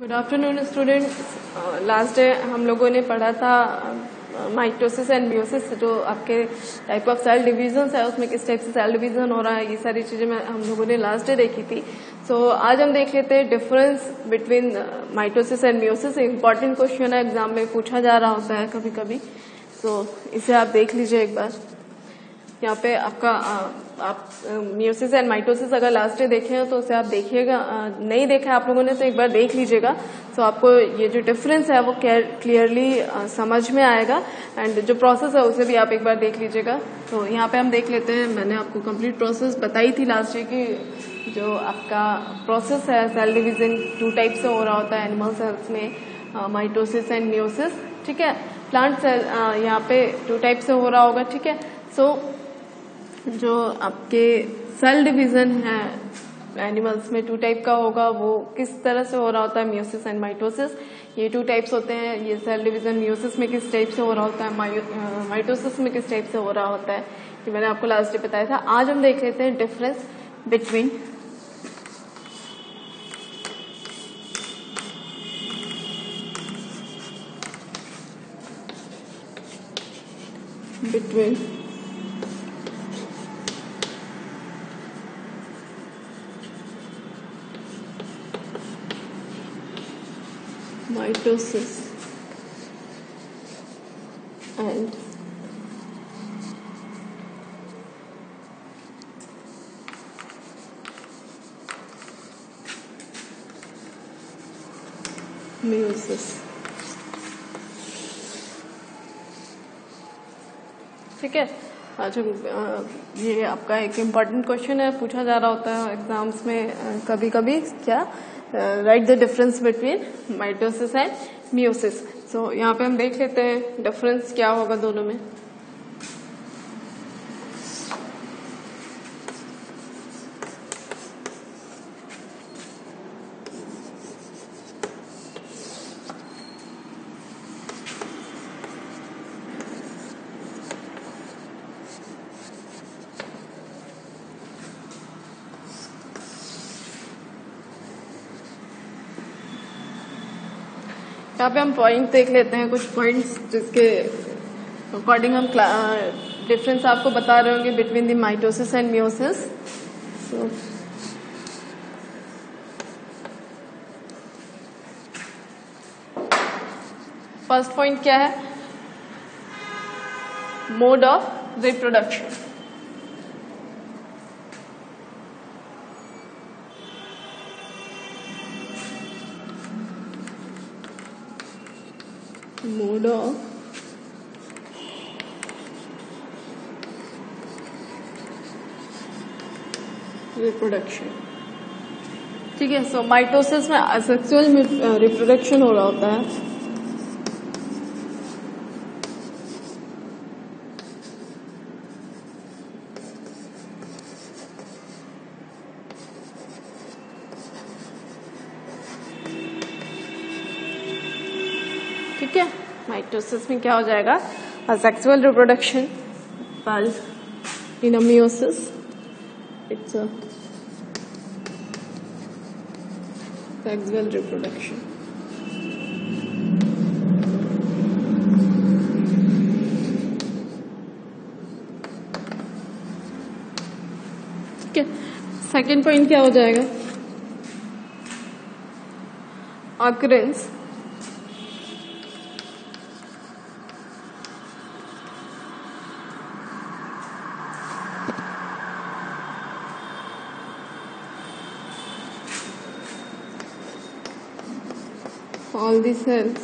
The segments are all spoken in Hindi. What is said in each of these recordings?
Good afternoon students. Last day हम लोगों ने पढ़ा था माइटोसिस एंड मियोसिस, जो आपके टाइप ऑफ सेल डिवीजन है उसमें किस टाइप से सेल डिवीजन हो रहा है, ये सारी चीजें हम लोगों ने लास्ट डे देखी थी। सो आज हम देख लेते हैं difference between mitosis and meiosis. Important question है, एग्जाम में पूछा जा रहा होता है कभी कभी। सो इसे आप देख लीजिए एक बार। यहाँ पे आपका आप मियोसिस एंड माइटोसिस अगर लास्ट डे देखे हैं तो उसे आप देखिएगा, नहीं देखा है आप लोगों ने तो एक बार देख लीजिएगा। तो आपको ये जो डिफरेंस है वो क्लियरली समझ में आएगा, एंड जो प्रोसेस है उसे भी आप एक बार देख लीजिएगा। तो यहाँ पे हम देख लेते हैं। मैंने आपको कंप्लीट प्रोसेस बताई थी लास्ट डे की। जो आपका प्रोसेस है सेल डिवीजन 2 टाइप से हो रहा होता है एनिमल सेल्स में, माइटोसिस एंड मियोसिस। ठीक है, प्लांट सेल यहाँ पे 2 टाइप से हो रहा होगा। ठीक है, सो जो आपके सेल डिवीजन है एनिमल्स में 2 टाइप का होगा, वो किस तरह से हो रहा होता है मियोसिस एंड माइटोसिस। ये 2 टाइप्स होते हैं। ये सेल डिवीजन मियोसिस में किस टाइप से हो रहा होता है, माइटोसिस में किस टाइप से हो रहा होता है, ये मैंने आपको लास्ट डे बताया था। आज हम देख लेते हैं difference between mitosis and meiosis। ठीक है, आज हम ये आपका एक इम्पॉर्टेंट क्वेश्चन है, पूछा जा रहा होता है एग्जाम्स में कभी कभी। क्या write the difference between mitosis and meiosis. So यहाँ पे हम देख लेते हैं डिफरेंस क्या होगा दोनों में। यहाँ पे हम पॉइंट देख लेते हैं, कुछ पॉइंट्स जिसके अकॉर्डिंग हम डिफरेंस आपको बता रहे होंगे between the mitosis and meiosis. So first point क्या है, mode of reproduction. Mode of reproduction. ठीक है, सो माइटोसिस में असेक्सुअल रिप्रोडक्शन हो रहा होता है। ठीक है, माइटोसिस में क्या हो जाएगा, asexual reproduction. while in a meiosis it's a sexual reproduction। ठीक है, सेकेंड पॉइंट क्या हो जाएगा, occurrence all the cells।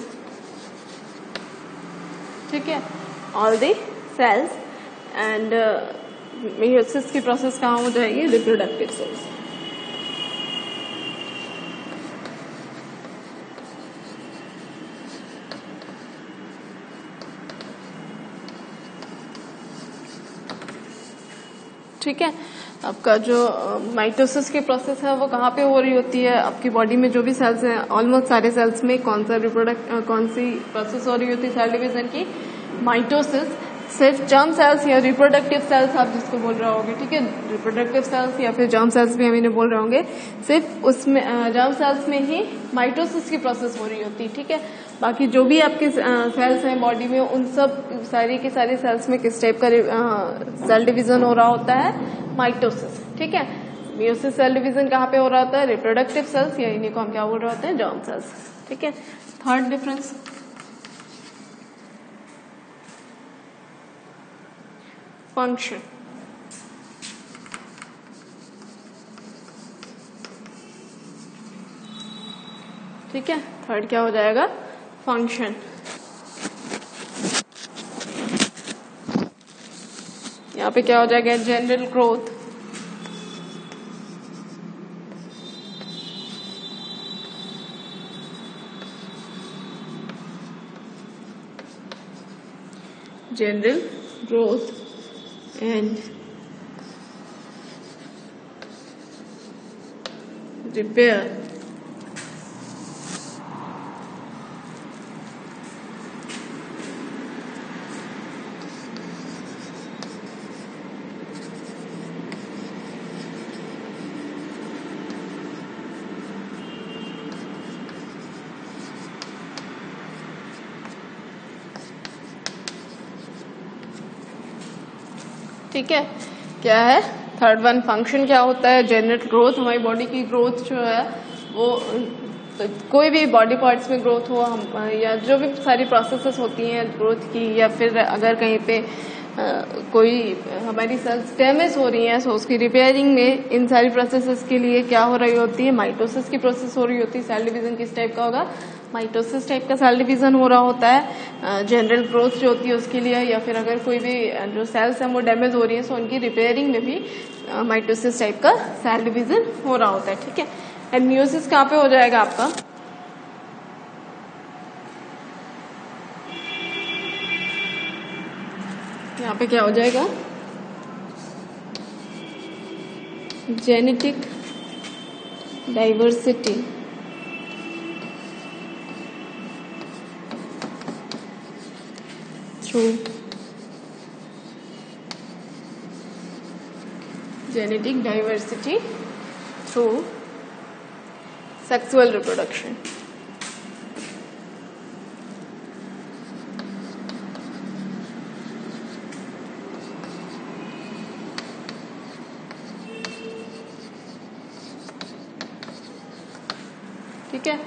ठीक है, all the cells and meiosis की प्रोसेस कहाँ हो जाएगी, रिप्रोडक्टिव सेल्स। ठीक है, आपका जो माइटोसिस की प्रोसेस है वो कहाँ पे हो रही होती है, आपकी बॉडी में जो भी सेल्स हैं, ऑलमोस्ट सारे सेल्स में कौन सी प्रोसेस हो रही होती है सेल डिवीजन की, माइटोसिस। सिर्फ जर्म सेल्स या रिप्रोडक्टिव सेल्स आप जिसको बोल रहे होगे, ठीक है, रिप्रोडक्टिव सेल्स या फिर जर्म सेल्स भी हम इन्हें बोल रहे होंगे, सिर्फ उसमें जर्म सेल्स में ही माइटोसिस की प्रोसेस हो रही होती है, ठीक है। बाकी जो भी आपके सेल्स हैं बॉडी में, उन सब सारी के सारी सेल्स में किस टाइप का सेल डिवीजन हो रहा होता है, माइटोसिस, ठीक है। मियोसिस सेल डिवीजन कहाँ पे हो रहा होता है, रिप्रोडक्टिव सेल्स, या इन्हीं को हम क्या बोल रहे होते हैं, जर्म सेल्स, ठीक है। थर्ड डिफरेंस, फंक्शन, ठीक है। थर्ड क्या हो जाएगा, फंक्शन। यहाँ पे क्या हो जाएगा, general growth, general growth and repair ठीक है। क्या है, थर्ड वन फंक्शन क्या होता है, जनरल ग्रोथ। हमारी बॉडी की ग्रोथ जो है वो कोई भी बॉडी पार्ट्स में ग्रोथ हो, हम या जो भी सारी प्रोसेसेस होती हैं ग्रोथ की, या फिर अगर कहीं पे कोई हमारी सेल्स डैमेज हो रही हैं, सो उसकी रिपेयरिंग में इन सारी प्रोसेसेस के लिए क्या हो रही होती है, माइटोसिस की प्रोसेस हो रही होती है। सेल डिवीजन किस टाइप का होगा, माइटोसिस टाइप का सेल डिवीजन हो रहा होता है। जनरल ग्रोथ जो होती है उसके लिए, या फिर अगर कोई भी जो सेल्स हैं वो डैमेज हो रही है, सो उनकी रिपेयरिंग में भी माइटोसिस टाइप का सेल डिवीजन हो रहा होता है, ठीक है। एंड मियोसिस कहाँ पे हो जाएगा आपका, यहाँ पे क्या हो जाएगा, genetic diversity through genetic diversity through sexual reproduction. ठीक है,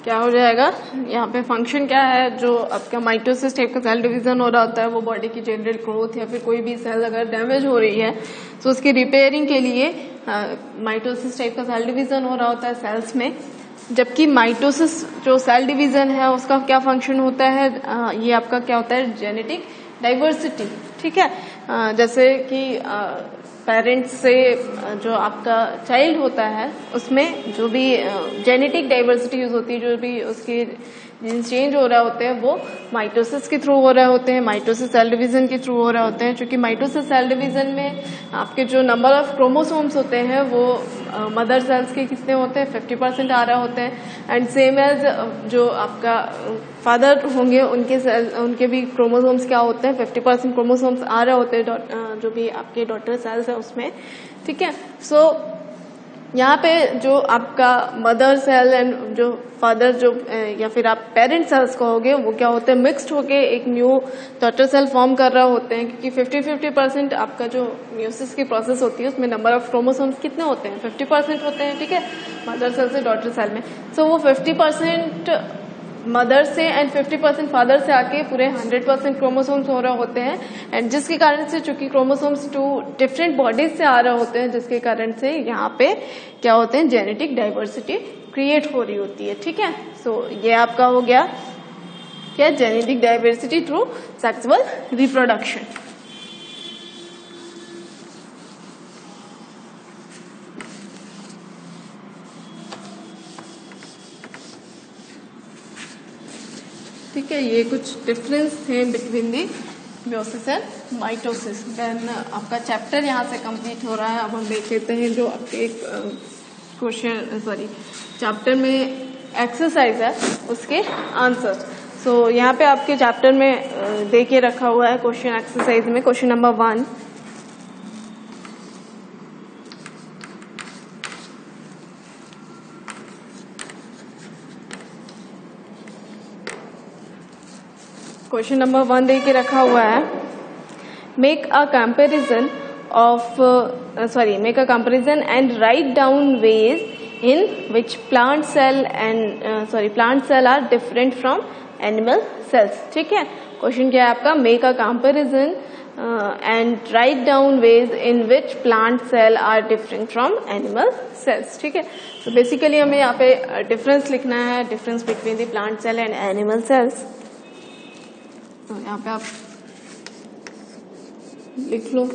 क्या हो जाएगा यहाँ पे, फंक्शन क्या है, जो आपका माइटोसिस टाइप का सेल डिवीजन हो रहा होता है वो बॉडी की जनरल ग्रोथ, या फिर कोई भी सेल अगर डैमेज हो रही है तो उसकी रिपेयरिंग के लिए माइटोसिस टाइप का सेल डिवीजन हो रहा होता है सेल्स में। जबकि माइटोसिस जो सेल डिवीजन है उसका क्या फंक्शन होता है, ये आपका क्या होता है, जेनेटिक डाइवर्सिटी। ठीक है, जैसे कि पेरेंट्स से जो आपका चाइल्ड होता है उसमें जो भी जेनेटिक डाइवर्सिटी यूज होती है, जो भी उसके जीन्स चेंज हो रहे होते हैं वो माइटोसिस के थ्रू हो रहे होते हैं, माइटोसिस सेल डिवीजन के थ्रू हो रहे होते हैं। क्योंकि माइटोसिस सेल डिवीजन में आपके जो नंबर ऑफ क्रोमोसोम्स होते हैं वो मदर सेल्स के कितने होते हैं, 50% आ रहे होते हैं। एंड सेम एज जो आपका फादर होंगे उनके भी क्रोमोसोम्स क्या होते हैं, 50% क्रोमोसोम्स आ रहे होते हैं जो भी आपके डॉटर सेल्स है उसमें। ठीक है, सो यहाँ पे जो आपका मदर सेल एंड जो फादर जो या फिर आप पेरेंट सेल्स कहोगे वो क्या होते हैं, मिक्स्ड होके एक न्यू डॉटर सेल फॉर्म कर रहे होते हैं। क्योंकि 50-50% आपका जो मियोसिस की प्रोसेस होती है उसमें नंबर ऑफ क्रोमोसोम्स कितने होते हैं, 50% होते हैं। ठीक है, मदर सेल से डॉटर सेल में। सो वो 50% मदर से एंड 50% फादर से आके पूरे 100% क्रोमोसोम्स हो रहे होते हैं। एंड जिसके कारण से चूंकि क्रोमोसोम्स टू डिफरेंट बॉडीज से आ रहे होते हैं, जिसके कारण से यहाँ पे क्या होते हैं, जेनेटिक डाइवर्सिटी क्रिएट हो रही होती है। ठीक है, सो ये आपका हो गया क्या, genetic diversity through sexual reproduction. ठीक है, ये कुछ डिफरेंस थे between the meiosis and mitosis. Then आपका चैप्टर यहाँ से कंप्लीट हो रहा है। अब हम देख लेते हैं जो आपके क्वेश्चन चैप्टर में एक्सरसाइज है उसके आंसर। सो यहाँ पे आपके चैप्टर में दे के रखा हुआ है क्वेश्चन एक्सरसाइज में क्वेश्चन नंबर 1। क्वेश्चन नंबर 1 दे के रखा हुआ है, make a comparison and write down ways in which plant cell are different from animal cells। ठीक है, क्वेश्चन क्या है आपका, make a comparison and write down ways in which plant cell are different from animal cells. ठीक है, तो बेसिकली हमें यहाँ पे डिफरेंस लिखना है, difference between the plant cell and animal cells. तो यहाँ पे आप लिख लो।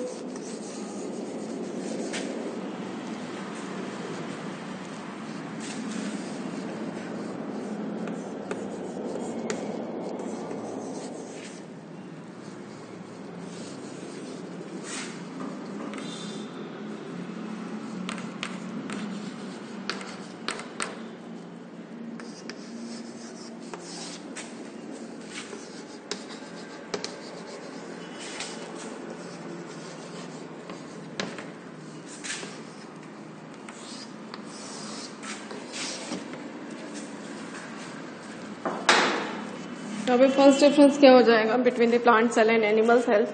तो अभी फर्स्ट डिफरेंस क्या हो जाएगा between the plant cell and animal cell,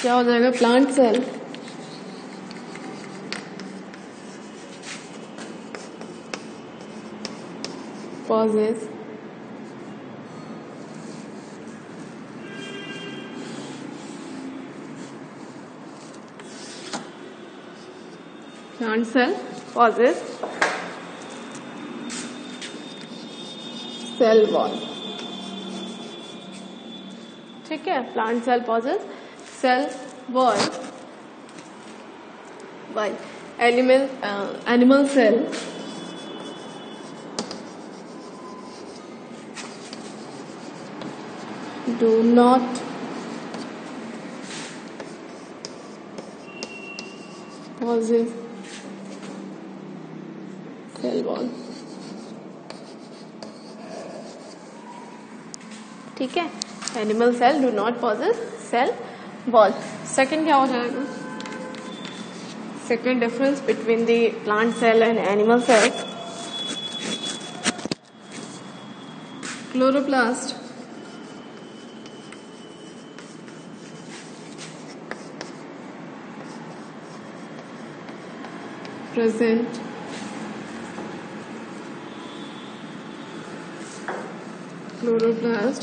क्या हो जाएगा, plant cell possess cell wall. ठीक है, plant cell possess cell wall, while animal cell do not possess cell wall। ठीक है, animal cell do not possess cell wall. Second क्या हो जाएगा, second difference between the plant cell and animal cell, chloroplast present chloroplast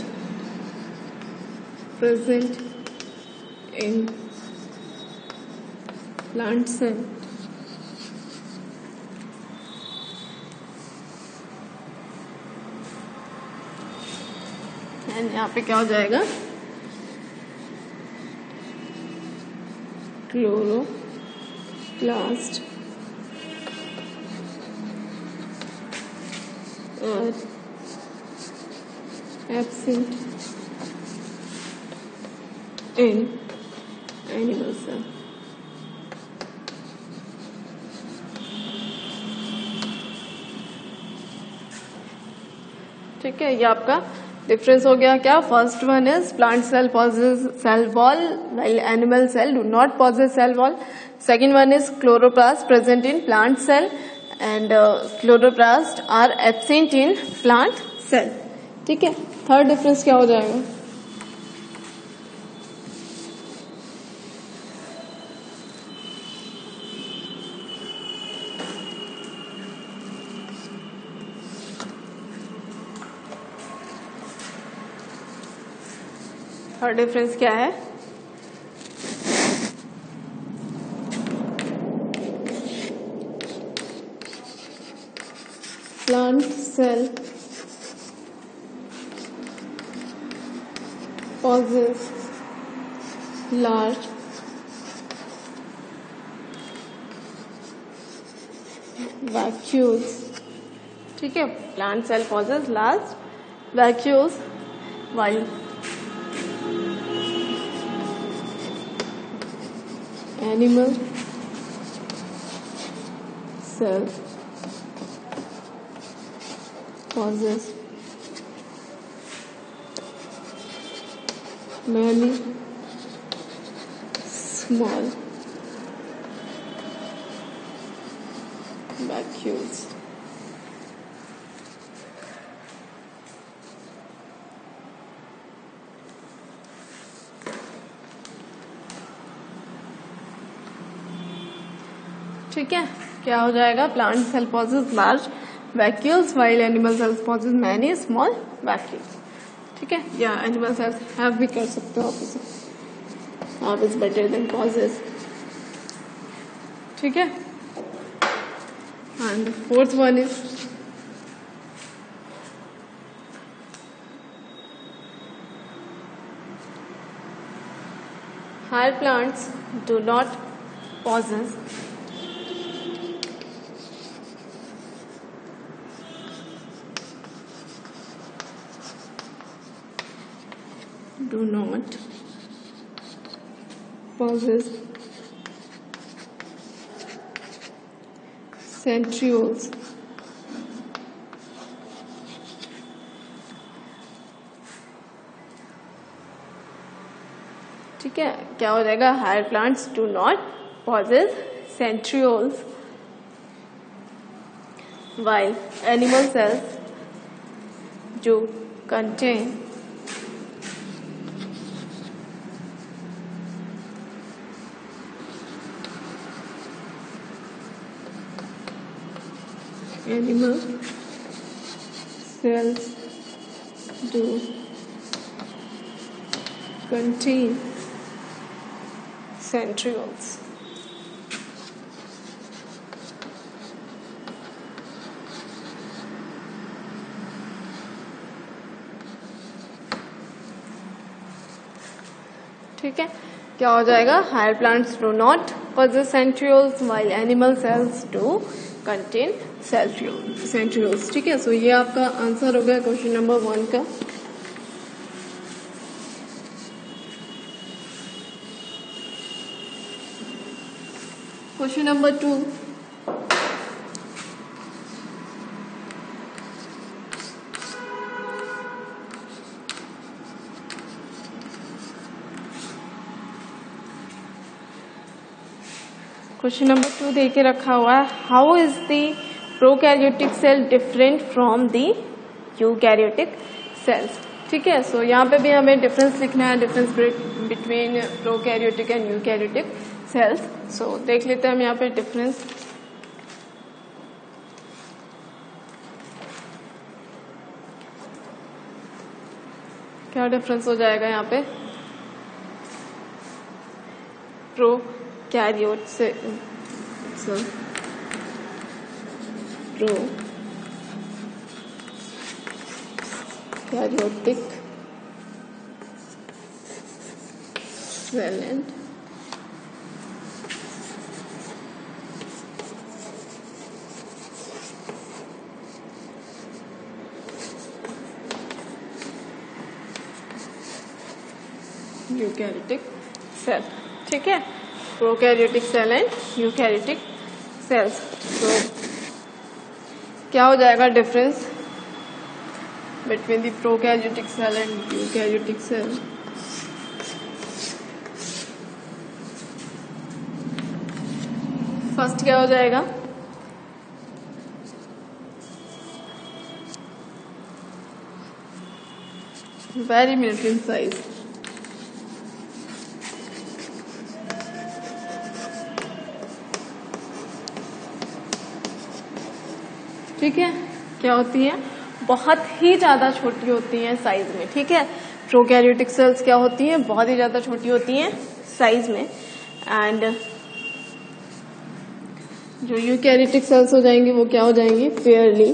present in plant cell एंड यहाँ पे क्या हो जाएगा, chloroplast are absent in animal cell। ठीक है, ये आपका डिफरेंस हो गया। क्या, first one is plant cell possess cell wall while animal cell do not possess cell wall. Second one is chloroplast present in plant cell and chloroplast are absent in plant cell। ठीक है, थर्ड डिफरेंस क्या हो जाएगा, थर्ड डिफरेंस क्या है, plant cell possess large vacuoles। ठीक है, plant cell possess large vacuoles while animal cell possess many small vacuoles. ठीक है, क्या हो जाएगा? Plant cell possess large vacuoles while animal cells possess many small vacuoles. ठीक है, या एनिमल सेल्स हैव भी कर सकते हो आप इसे. Have is better than possesses. ठीक है, and fourth one is higher plants do not possess centrioles. ठीक है, क्या हो जाएगा? Higher plants do not possess centrioles while animal cells do contain animal cells do contain centrioles. ठीक है, क्या हो जाएगा? Higher plants do not possess centrioles while animal cells do contain centrioles. ठीक है, सो ये आपका आंसर हो गया क्वेश्चन नंबर 1 का. Question number 2. क्वेश्चन नंबर 2 दे के रखा हुआ है. How is the prokaryotic cell different from the eukaryotic cells. ठीक है, सो यहाँ पे भी हमें डिफरेंस लिखना है, difference between prokaryotic and eukaryotic cells. So देख लेते हैं हम यहाँ पे डिफरेंस. क्या डिफरेंस हो जाएगा यहाँ पे? प्रोकैरियोट से prokaryotic cell and eukaryotic cell. ठीक है, prokaryotic cell and eukaryotic cells. तो क्या हो जाएगा difference between the prokaryotic cell and eukaryotic cell? First क्या हो जाएगा? Very minute in size. ठीक है, क्या होती है? बहुत ही ज्यादा छोटी होती हैं साइज में. ठीक है, प्रोकैरियोटिक सेल्स क्या होती हैं? बहुत ही ज्यादा छोटी होती हैं साइज में. एंड जो यूकैरियोटिक सेल्स हो जाएंगी वो क्या हो जाएंगी? Fairly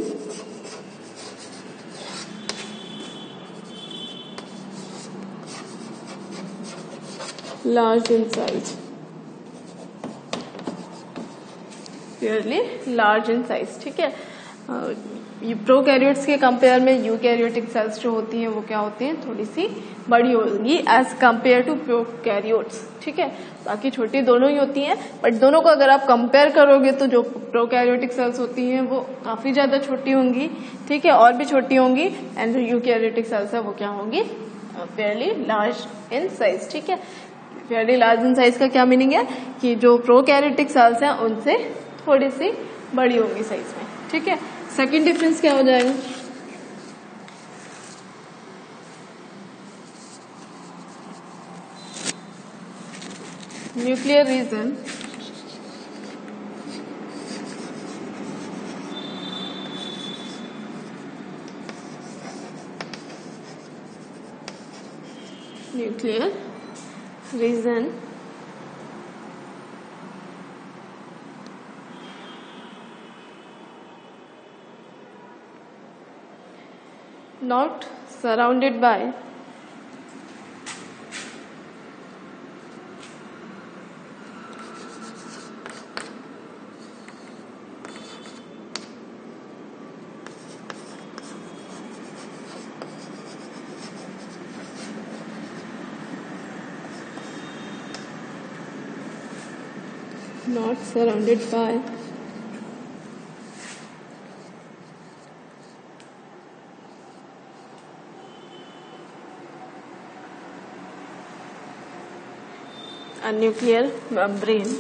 large in size. Fairly large in size. ठीक है, प्रोकैरियोट्स के कंपेयर में यूकैरियोटिक सेल्स जो होती हैं वो क्या होती हैं? थोड़ी सी बड़ी होंगी एज कंपेयर टू प्रोकैरियोट्स. ठीक है, बाकी छोटी दोनों ही होती हैं, बट दोनों को अगर आप कंपेयर करोगे तो जो प्रोकैरियोटिक सेल्स होती हैं वो काफी ज्यादा छोटी होंगी. ठीक है, और भी छोटी होंगी. एंड जो यूकैरियोटिक सेल्स है वो क्या होंगी? Fairly large in size. ठीक है, फेयरली लार्ज इन साइज का क्या मीनिंग है कि जो प्रोकैरियोटिक सेल्स हैं उनसे थोड़ी सी बड़ी होंगी साइज में। ठीक है, सेकंड डिफरेंस क्या हो जाएगा? Nuclear region not surrounded by a nuclear membrane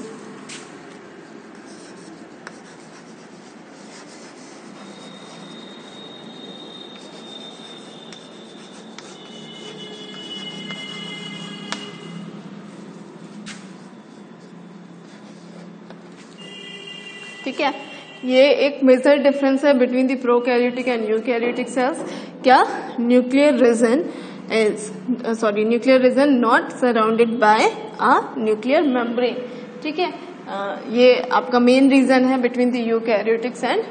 ठीक है, ये एक मेजर डिफरेंस है between the prokaryotic and eukaryotic cells. क्या? Nuclear region not surrounded by a nuclear membrane. ठीक है, ये आपका मेन रीजन है between the eukaryotics and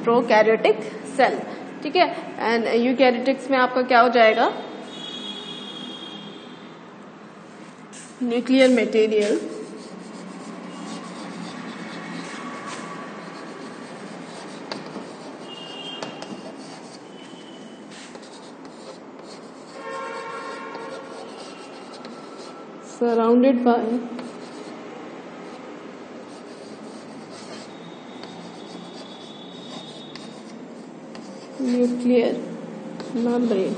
prokaryotic cell. ठीक है, एंड यूकैरियोटिक्स में आपका क्या हो जाएगा? Nuclear material surrounded by nuclear membrane।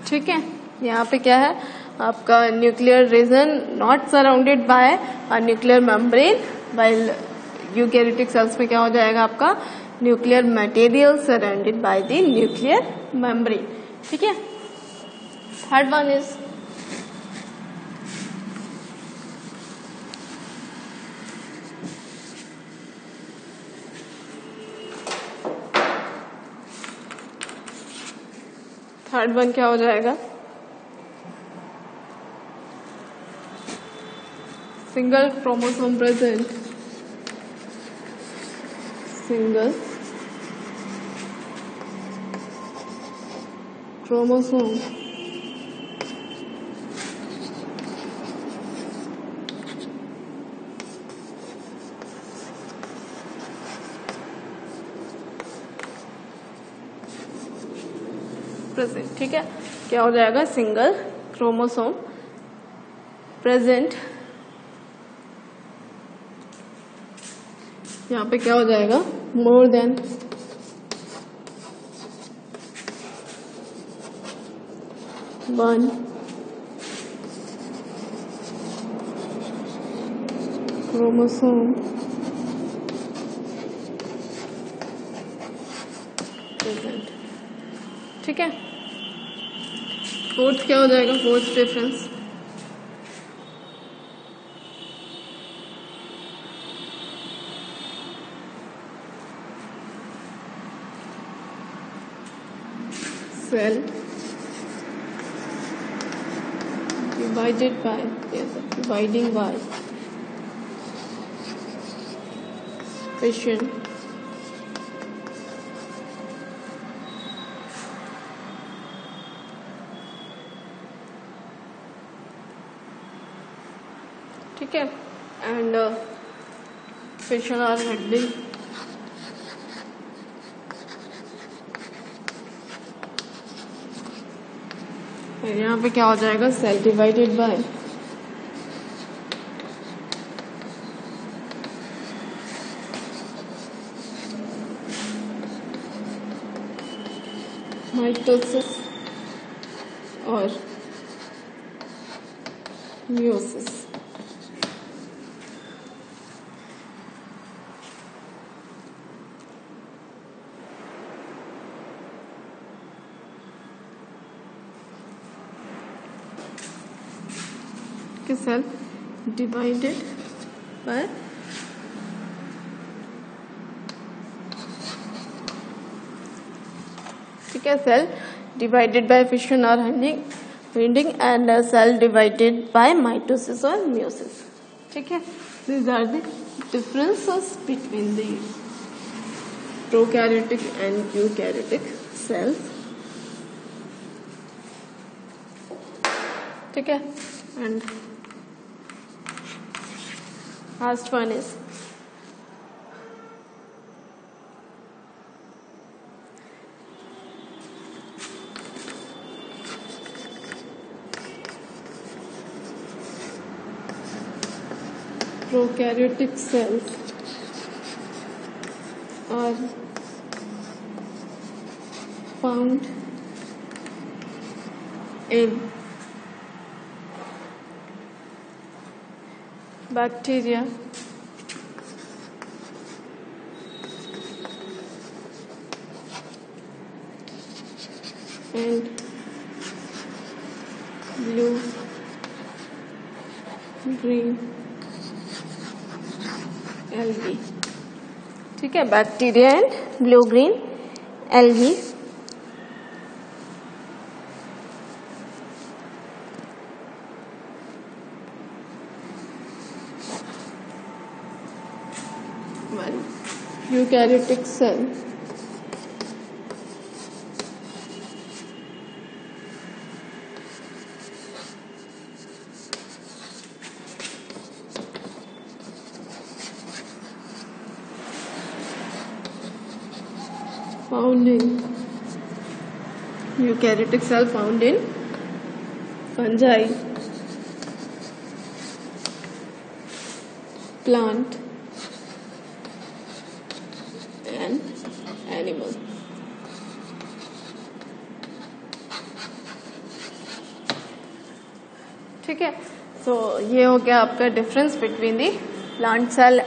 ठीक है, यहाँ पे क्या है आपका? Nuclear region not surrounded by a nuclear membrane, while eukaryotic cells में क्या हो जाएगा आपका? Nuclear material surrounded by the nuclear membrane. ठीक है, third one is third one क्या हो जाएगा? Single chromosome present, single chromosome present. ठीक है, क्या हो जाएगा? Single chromosome present. यहाँ पे क्या हो जाएगा? More than one chromosome present. ठीक है, फोर्थ क्या हो जाएगा? Fourth difference cell divided by dividing by fission ठीक है, एंड fission or handling यहाँ पे क्या हो जाएगा? सेल डिवाइडेड बाय माइटोसिस और मियोसिस। सेल डिवाइडेड बाय ठीक है, सेल डिवाइडेड बाय फिशन और winding and cell divided by mitosis और मियोसिस। ठीक है, these are the differences between the prokaryotic and eukaryotic cells. ठीक है, and last one is prokaryotic cells are found in bacteria and blue green algae। ठीक है, bacteria and blue green algae. Eukaryotic cell found in eukaryotic cell found in fungi, plant and animal। ठीक है, तो ये हो गया आपका difference between the plant cell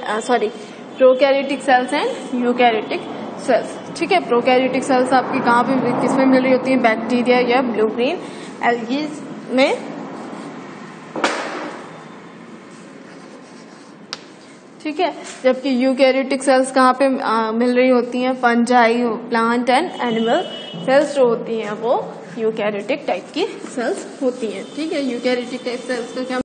prokaryotic cells and eukaryotic cells. ठीक है, प्रोकैरियोटिक सेल्स आपकी कहाँ पे किसमें मिल रही होती है, बैक्टीरिया या ब्लू ग्रीन एल्गी में। ठीक है, जबकि यूकैरियोटिक सेल्स कहाँ पे मिल रही होती हैं, fungi, plant and animal sales जो होती हैं वो यूकैरियोटिक टाइप की सेल्स होती हैं। ठीक है, यूकैरियोटिक टाइप सेल्स का क्या